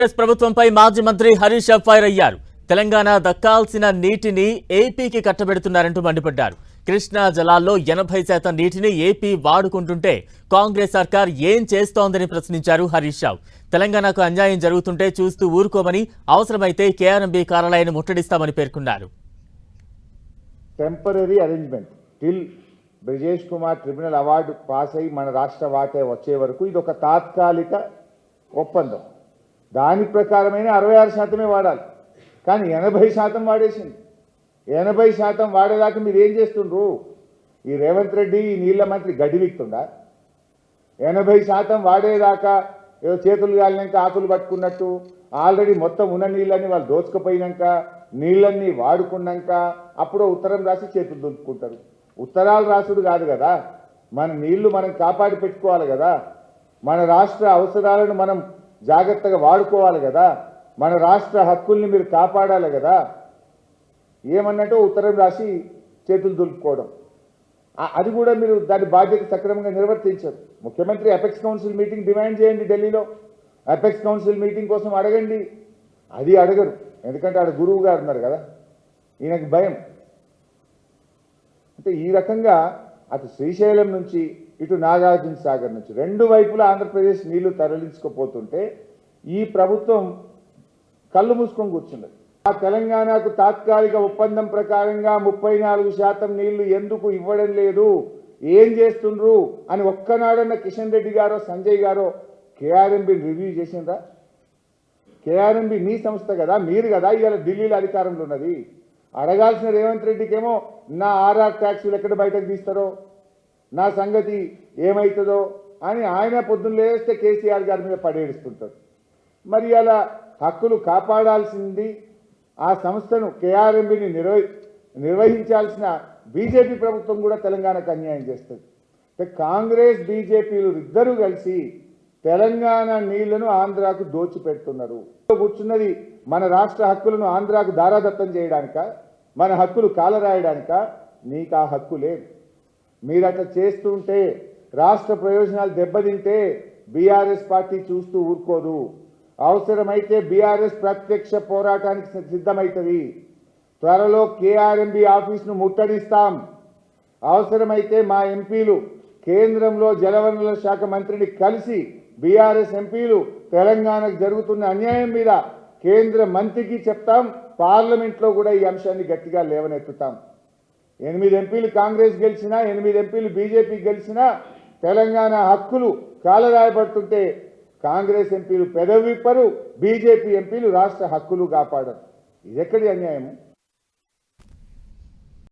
కాంగ్రెస్ ప్రభుత్వంపై మాజీ మంత్రి హరీష్ రావు ఫైర్ అయ్యారు. తెలంగాణ దక్కాల్సిన నీటిని ఏపీకి కట్టబెడుతున్నారంటూ మండిపడ్డారు. కృష్ణా జలాల్లో 80% నీటిని ఏపీ వాడుకుంటుంటే కాంగ్రెస్ సర్కార్ ఏం చేస్తోందని ప్రశ్నించారు హరీష్ రావు. తెలంగాణకు అన్యాయం జరుగుతుంటే చూస్తూ ఊరుకోమని, అవసరమైతే కేఆర్ఎంబీ కార్యాలయాన్ని ముట్టడిస్తామని పేర్కొన్నారు. Temporary arrangement till Brijesh Kumar tribunal award pass అయ్యి మన రాష్ట్ర వాటే వచ్చే వరకు ఇది ఒక తాత్కాలిక ఒప్పందం. దాని ప్రకారమైన 66% వాడాలి, కానీ 80% వాడేసింది. 80% వాడేదాకా మీరు ఏం చేస్తుండ్రు? ఈ రేవంత్ రెడ్డి ఈ నీళ్ల మంత్రి గడ్డి వీక్తుండా? 80% వాడేదాకా ఏదో చేతులు కాలినాక ఆకులు పట్టుకున్నట్టు ఆల్రెడీ మొత్తం ఉన్న నీళ్ళని వాళ్ళు దోచుకుపోయినాక నీళ్ళన్నీ వాడుకున్నాక అప్పుడు ఉత్తరం రాసి చేతులు దులుపుకుంటారు. ఉత్తరాలు రాసుడు కాదు కదా, మన నీళ్లు మనం కాపాడి పెట్టుకోవాలి కదా, మన రాష్ట్ర అవసరాలను మనం జాగ్రత్తగా వాడుకోవాలి కదా, మన రాష్ట్ర హక్కుల్ని మీరు కాపాడాలి కదా. ఏమన్నట్టు ఉత్తరం రాసి చేతులు దులుపుకోవడం, అది కూడా మీరు దాని బాధ్యత సక్రమంగా నిర్వర్తించారు. ముఖ్యమంత్రి అపెక్స్ కౌన్సిల్ మీటింగ్ డిమాండ్ చేయండి, ఢిల్లీలో అపెక్స్ కౌన్సిల్ మీటింగ్ కోసం అడగండి. అది అడగరు, ఎందుకంటే ఆడ గురువు గారు ఉన్నారు కదా, ఈయనకి భయం. అంటే ఈ రకంగా అటు శ్రీశైలం నుంచి ఇటు నాగార్జున సాగర్ నుంచి రెండు వైపులా ఆంధ్రప్రదేశ్ నీళ్లు తరలించుకుపోతుంటే ఈ ప్రభుత్వం కళ్ళు మూసుకొని కూర్చున్నది. ఆ తెలంగాణకు తాత్కాలిక ఒప్పందం ప్రకారంగా 34% నీళ్లు ఎందుకు ఇవ్వడం లేదు, ఏం చేస్తుండ్రు అని ఒక్కనాడన్న కిషన్ రెడ్డి గారో సంజయ్ గారో కేఆర్ఎంబీని రివ్యూ చేసిండ్రా? కేఆర్ఎంబీ మీ సంస్థ కదా, మీరు కదా ఇవాళ ఢిల్లీలో అధికారంలో ఉన్నది. అడగాల్సిన రేవంత్ రెడ్డికేమో నా ఆర్ఆర్ ట్యాక్సులు ఎక్కడ బయటకు తీస్తారో, నా సంగతి ఏమవుతుందో అని ఆయన పొద్దున్న లేస్తే కేసీఆర్ గారి మీద పడేడుస్తుంటారు. మరి అలా హక్కులు కాపాడాల్సింది ఆ సంస్థను కేఆర్ఎంబీని నిర్వహించాల్సిన బీజేపీ ప్రభుత్వం కూడా తెలంగాణకు అన్యాయం చేస్తుంది. కాంగ్రెస్ బీజేపీలు ఇద్దరూ కలిసి తెలంగాణ నీళ్లను ఆంధ్రాకు దోచిపెడుతున్నారు. కూర్చున్నది మన రాష్ట్ర హక్కులను ఆంధ్రాకు దారాదత్తం చేయడానిక, మన హక్కులు కాలరాయడానిక? నీకు ఆ హక్కు లేదు. మీరు అట్లా చేస్తుంటే రాష్ట్ర ప్రయోజనాలు దెబ్బతింటే బీఆర్ఎస్ పార్టీ చూస్తూ ఊరుకోదు. అవసరమైతే బీఆర్ఎస్ ప్రత్యక్ష పోరాటానికి సిద్ధమవుతుంది. త్వరలో కేఆర్ఎంబీ ఆఫీసును ముట్టడిస్తాం. అవసరమైతే మా ఎంపీలు కేంద్రంలో జలవనరుల శాఖ మంత్రిని కలిసి బీఆర్ఎస్ ఎంపీలు తెలంగాణకు జరుగుతున్న అన్యాయం మీద కేంద్ర మంత్రికి చెప్తాం. పార్లమెంట్లో కూడా ఈ అంశాన్ని గట్టిగా లేవనెత్తుతాం. 8 ఎంపీలు కాంగ్రెస్ గెలిచినా 8 ఎంపీలు బీజేపీ గెలిచినా తెలంగాణ హక్కులు కాలరాయబడుతుంటే కాంగ్రెస్ ఎంపీలు పెదవిప్పరు, బీజేపీ ఎంపీలు రాష్ట్ర హక్కులు కాపాడరు. ఇది ఎక్కడి అన్యాయము?